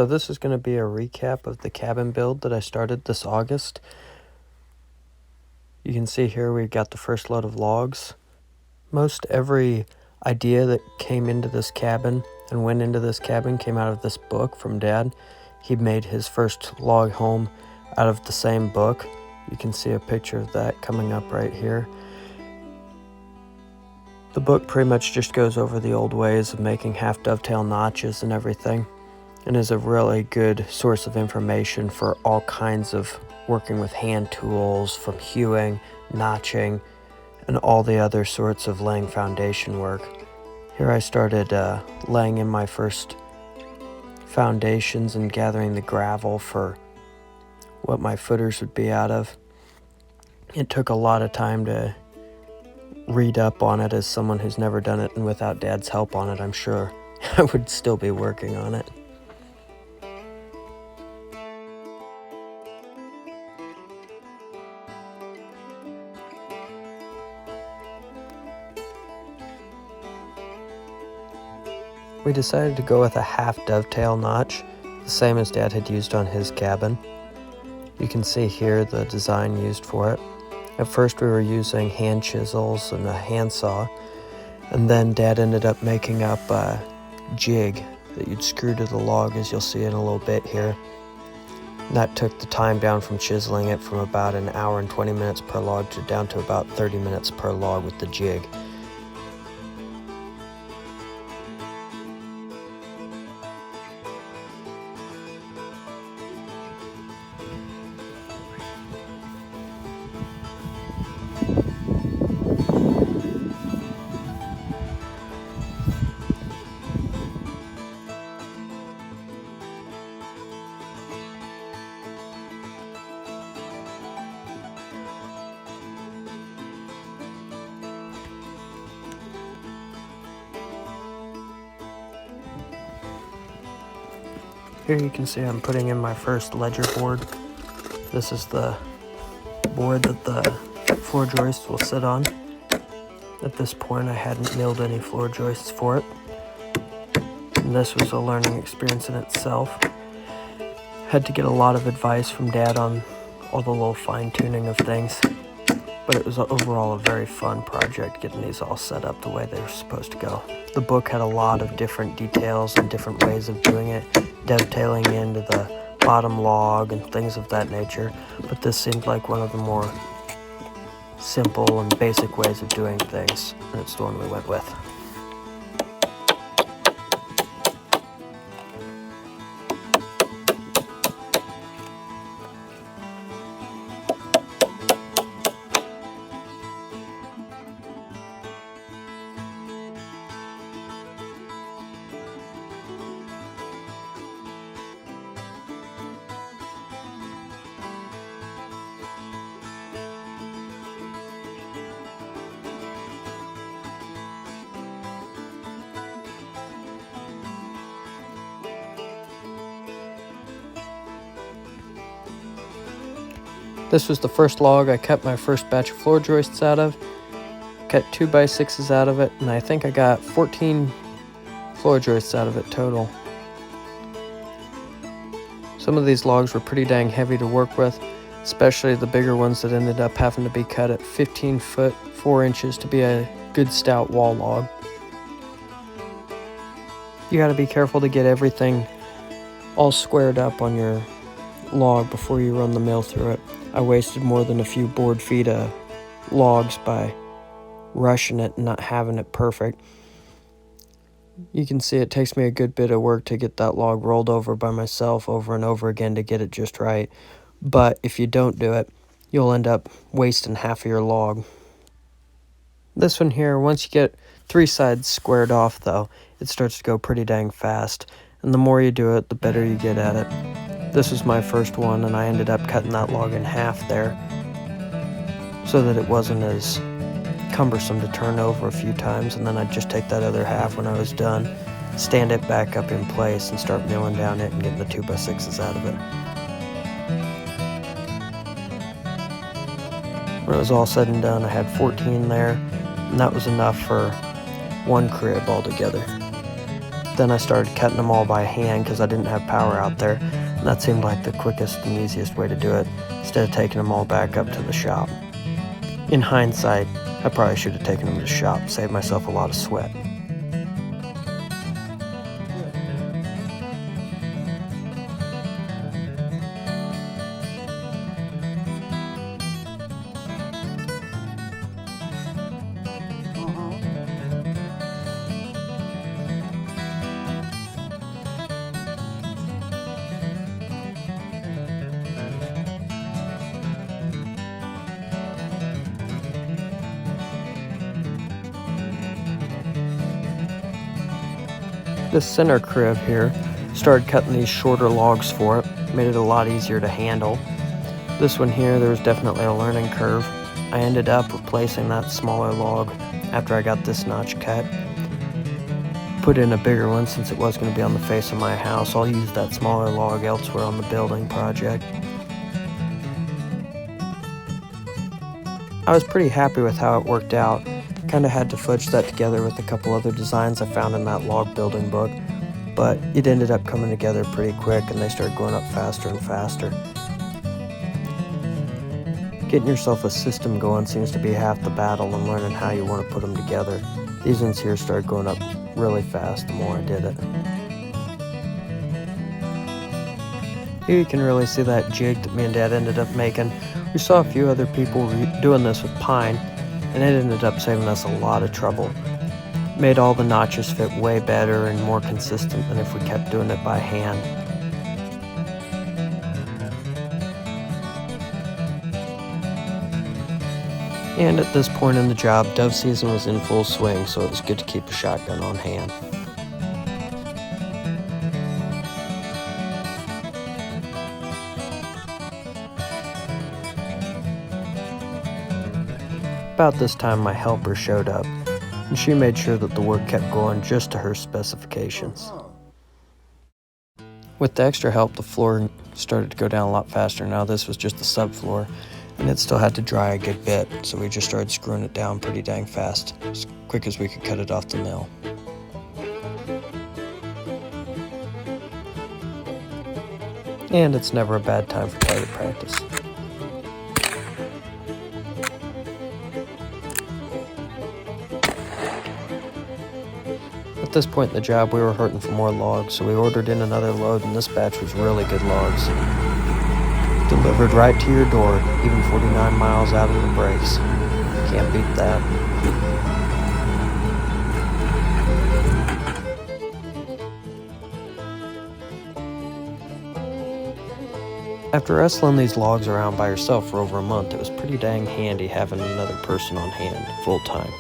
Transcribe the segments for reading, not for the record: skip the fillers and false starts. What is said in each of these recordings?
So this is going to be a recap of the cabin build that I started this August. You can see here we've got the first load of logs. Most every idea that came into this cabin and went into this cabin came out of this book from Dad. He made his first log home out of the same book. You can see a picture of that coming up right here. The book pretty much just goes over the old ways of making half dovetail notches and everything, and is a really good source of information for all kinds of working with hand tools, from hewing, notching, and all the other sorts of laying foundation work. Here I started laying in my first foundations and gathering the gravel for what my footers would be out of. It took a lot of time to read up on it as someone who's never done it, and without Dad's help on it, I'm sure I would still be working on it. We decided to go with a half dovetail notch, the same as Dad had used on his cabin. You can see here the design used for it. At first we were using hand chisels and a handsaw, and then Dad ended up making up a jig that you'd screw to the log, as you'll see in a little bit here. And that took the time down from chiseling it from about an hour and 20 minutes per log to down to about 30 minutes per log with the jig. Here you can see I'm putting in my first ledger board. This is the board that the floor joist will sit on. At this point I hadn't milled any floor joists for it, and this was a learning experience in itself. Had to get a lot of advice from Dad on all the little fine-tuning of things, but it was overall a very fun project getting these all set up the way they were supposed to go. The book had a lot of different details and different ways of doing it, dovetailing into the bottom log and things of that nature, but this seemed like one of the more simple and basic ways of doing things, and it's the one we went with. This was the first log I cut my first batch of floor joists out of. Cut 2x6s out of it, and I think I got 14 floor joists out of it total. Some of these logs were pretty dang heavy to work with, especially the bigger ones that ended up having to be cut at 15 foot 4 inches to be a good stout wall log. You gotta be careful to get everything all squared up on your log before you run the mill through it. I wasted more than a few board feet of logs by rushing it and not having it perfect. You can see it takes me a good bit of work to get that log rolled over by myself over and over again to get it just right. But if you don't do it, you'll end up wasting half of your log. This one here, once you get 3 sides squared off though, it starts to go pretty dang fast. And the more you do it, the better you get at it. This was my first one, and I ended up cutting that log in half there so that it wasn't as cumbersome to turn over a few times, and then I'd just take that other half when I was done, stand it back up in place, and start milling down it and getting the 2x6s out of it. When it was all said and done, I had 14 there, and that was enough for one crib altogether. Then I started cutting them all by hand because I didn't have power out there, and that seemed like the quickest and easiest way to do it, instead of taking them all back up to the shop. In hindsight, I probably should have taken them to the shop, saved myself a lot of sweat. This center crib here, started cutting these shorter logs for it, made it a lot easier to handle. This one here, there was definitely a learning curve. I ended up replacing that smaller log after I got this notch cut. Put in a bigger one since it was going to be on the face of my house. I'll use that smaller log elsewhere on the building project. I was pretty happy with how it worked out. Kind of had to fudge that together with a couple other designs I found in that log building book, but it ended up coming together pretty quick and they started going up faster and faster. Getting yourself a system going seems to be half the battle and learning how you want to put them together. These ones here started going up really fast the more I did it. Here you can really see that jig that me and Dad ended up making. We saw a few other people doing this with pine, and it ended up saving us a lot of trouble. Made all the notches fit way better and more consistent than if we kept doing it by hand. And at this point in the job, dove season was in full swing, so it was good to keep a shotgun on hand. About this time, my helper showed up, and she made sure that the work kept going just to her specifications. With the extra help, the floor started to go down a lot faster. Now this was just the subfloor, and it still had to dry a good bit, so we just started screwing it down pretty dang fast, as quick as we could cut it off the mill. And it's never a bad time for target practice. At this point in the job, we were hurting for more logs, so we ordered in another load, and this batch was really good logs. Delivered right to your door, even 49 miles out of the breaks. Can't beat that. After wrestling these logs around by yourself for over a month, it was pretty dang handy having another person on hand, full time.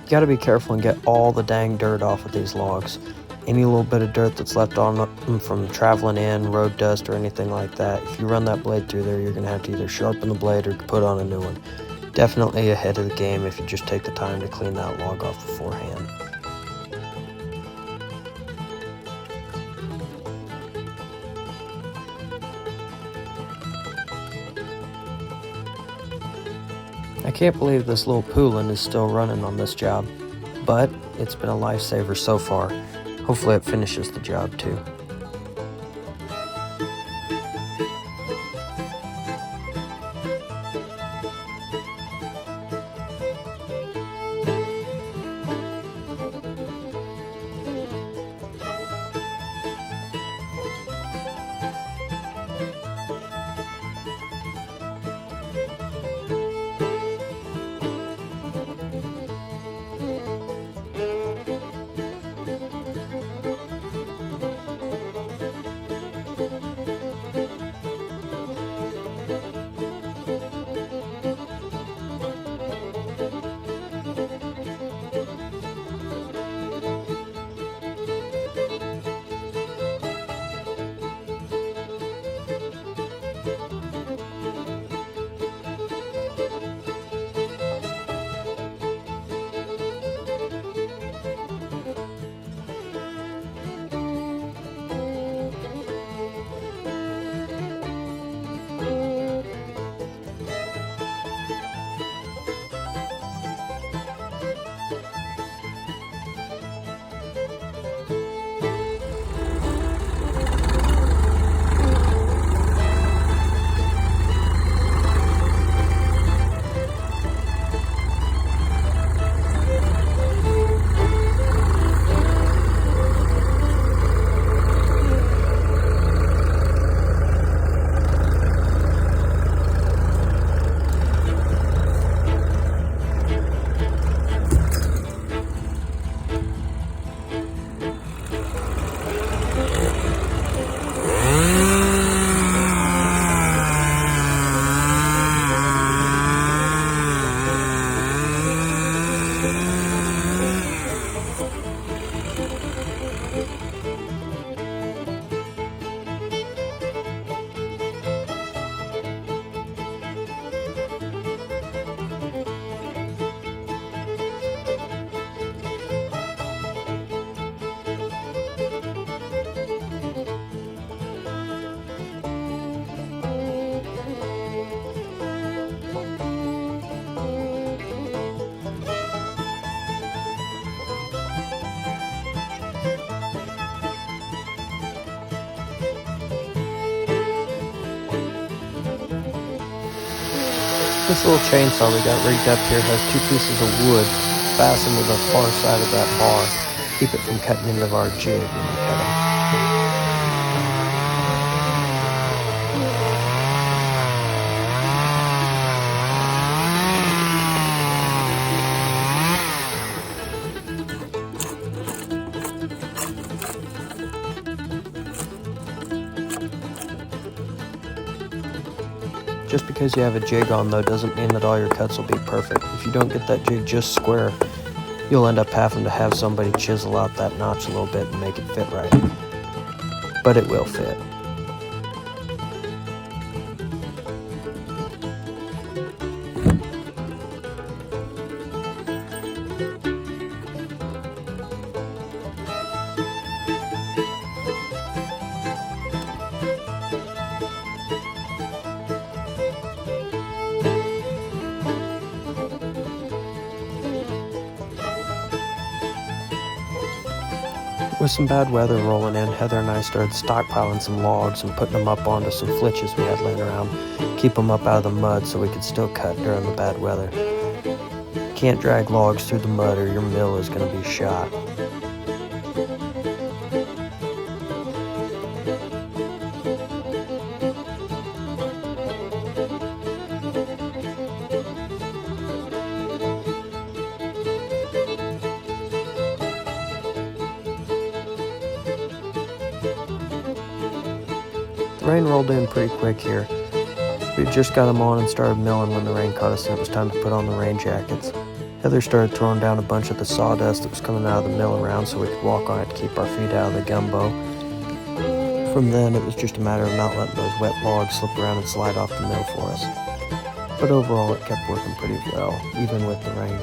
You gotta be careful and get all the dang dirt off of these logs. Any little bit of dirt that's left on them from traveling in, road dust, or anything like that, if you run that blade through there, you're gonna have to either sharpen the blade or put on a new one. Definitely ahead of the game if you just take the time to clean that log off beforehand. I can't believe this little Poulan is still running on this job, but it's been a lifesaver so far. Hopefully it finishes the job too. This little chainsaw we got rigged up here has two pieces of wood fastened to the far side of that bar. Keep it from cutting into our jig when we cut them. Just because you have a jig on, though, doesn't mean that all your cuts will be perfect. If you don't get that jig just square, you'll end up having to have somebody chisel out that notch a little bit and make it fit right. But it will fit. With some bad weather rolling in, Heather and I started stockpiling some logs and putting them up onto some flitches we had laying around. Keep them up out of the mud so we could still cut during the bad weather. Can't drag logs through the mud or your mill is going to be shot. The rain rolled in pretty quick here. We just got them on and started milling when the rain caught us and it was time to put on the rain jackets. Heather started throwing down a bunch of the sawdust that was coming out of the mill around so we could walk on it to keep our feet out of the gumbo. From then, it was just a matter of not letting those wet logs slip around and slide off the mill for us. But overall, it kept working pretty well, even with the rain.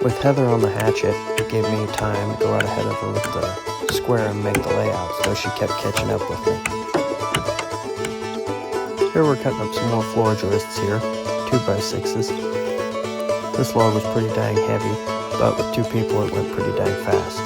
With Heather on the hatchet, it gave me time to go out ahead of her with the square and make the layout, so she kept catching up with me. Here we're cutting up some more floor joists here, 2x6s. This log was pretty dang heavy, but with two people it went pretty dang fast.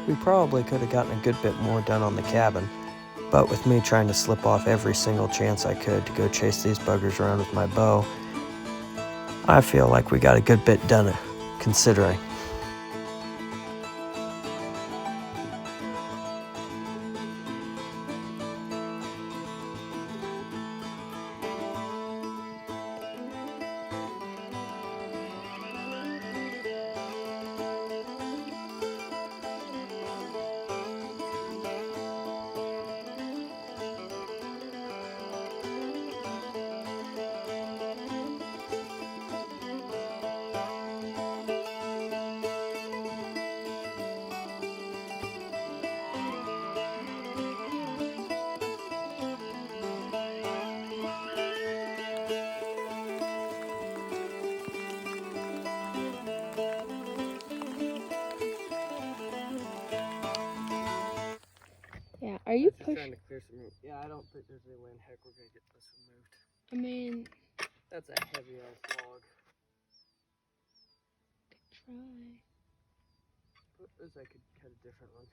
We probably could have gotten a good bit more done on the cabin, but with me trying to slip off every single chance I could to go chase these buggers around with my bow, I feel like we got a good bit done considering. Yeah, are you pushing? Trying to clear some room. Yeah, I don't think there's any way in heck we're gonna get this removed. I mean, That's a heavy ass log. try. I could cut a different one.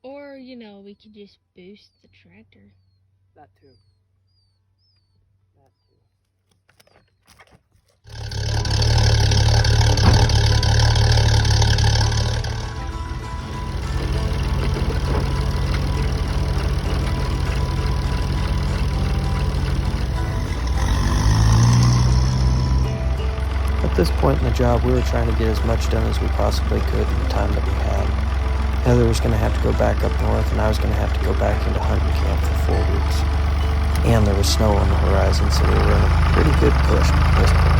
Or, you know, we could just boost the tractor. That too. That too. At this point in the job, we were trying to get as much done as we possibly could in the time that we had. Heather was going to have to go back up north, and I was going to have to go back into hunting camp for 4 weeks. And there was snow on the horizon, so we were in a pretty good push at this point.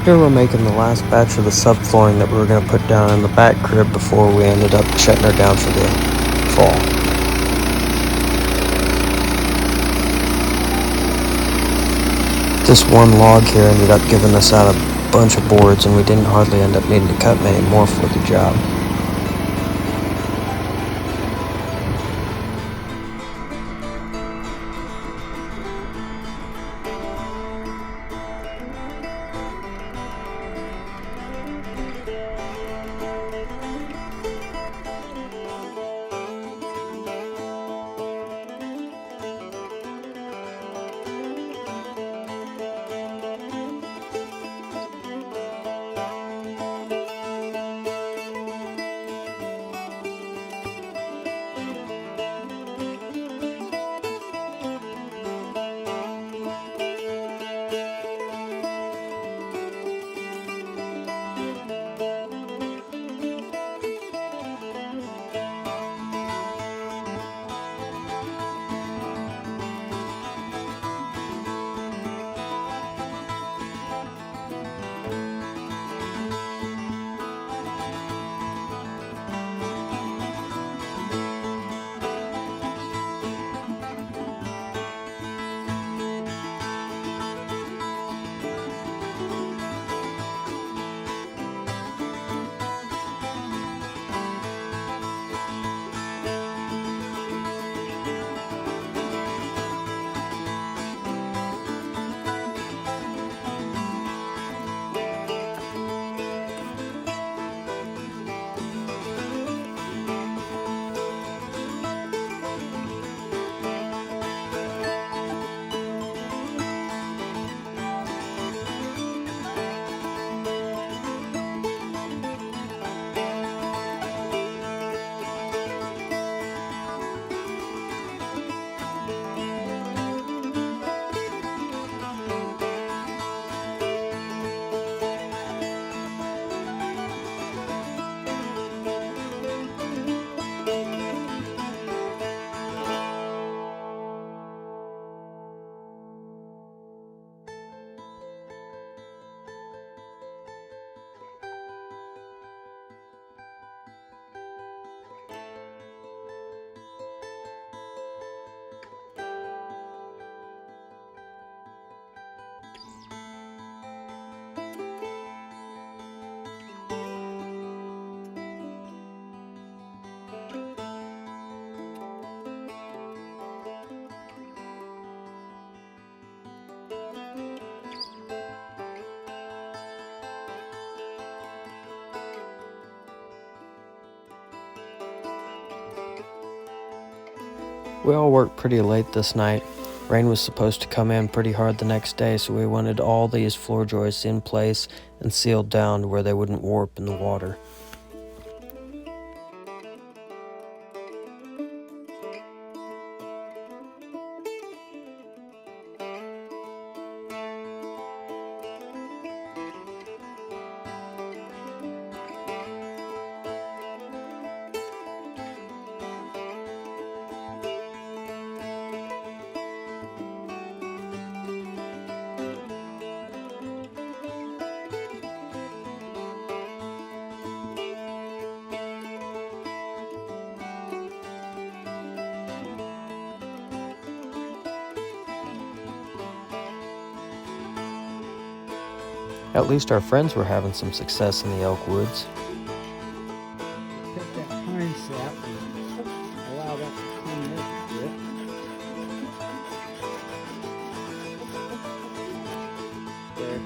Here we're making the last batch of the subflooring that we were going to put down in the back crib before we ended up shutting her down for the fall. This one log here ended up giving us out a bunch of boards, and we didn't hardly end up needing to cut many more for the job. We all worked pretty late this night. Rain was supposed to come in pretty hard the next day, so we wanted all these floor joists in place and sealed down to where they wouldn't warp in the water. At least our friends were having some success in the elk woods. Take that pine sap and allow that to clean up a bit. There.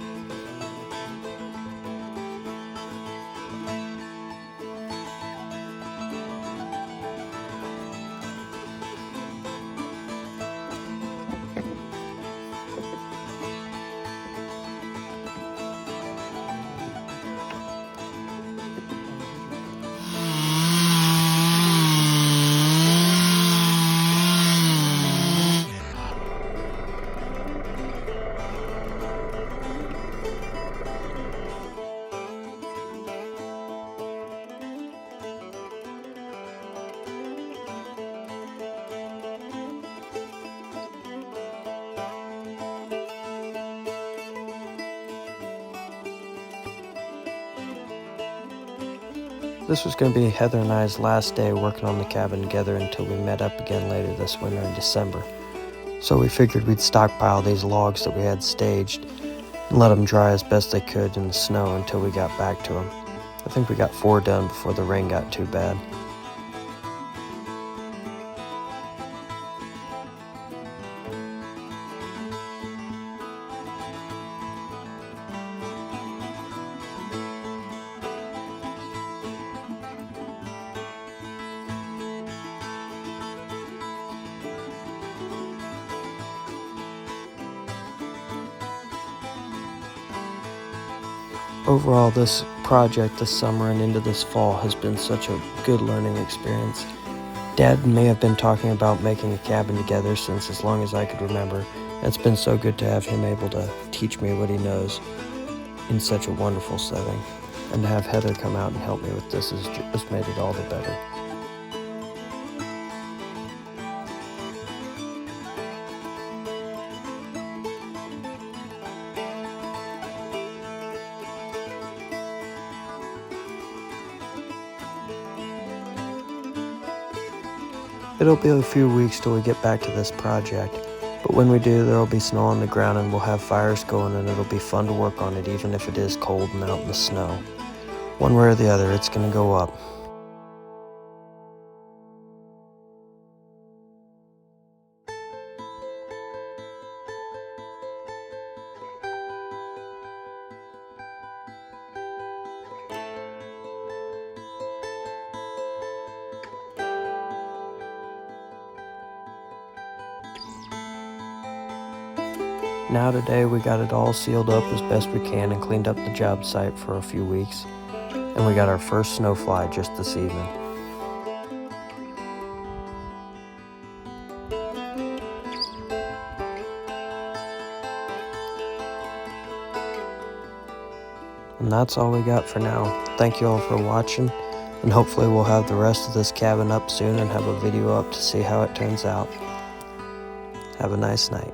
This was going to be Heather and I's last day working on the cabin together until we met up again later this winter in December. So we figured we'd stockpile these logs that we had staged and let them dry as best they could in the snow until we got back to them. I think we got 4 done before the rain got too bad. Overall, this project this summer and into this fall has been such a good learning experience. Dad may have been talking about making a cabin together since as long as I could remember, and it's been so good to have him able to teach me what he knows in such a wonderful setting. And to have Heather come out and help me with this has just made it all the better. It'll be a few weeks till we get back to this project, but when we do, there'll be snow on the ground and we'll have fires going and it'll be fun to work on it even if it is cold and out in the snow. One way or the other, it's gonna go up. Now today we got it all sealed up as best we can and cleaned up the job site for a few weeks. And we got our first snowfly just this evening. And that's all we got for now. Thank you all for watching, and hopefully we'll have the rest of this cabin up soon and have a video up to see how it turns out. Have a nice night.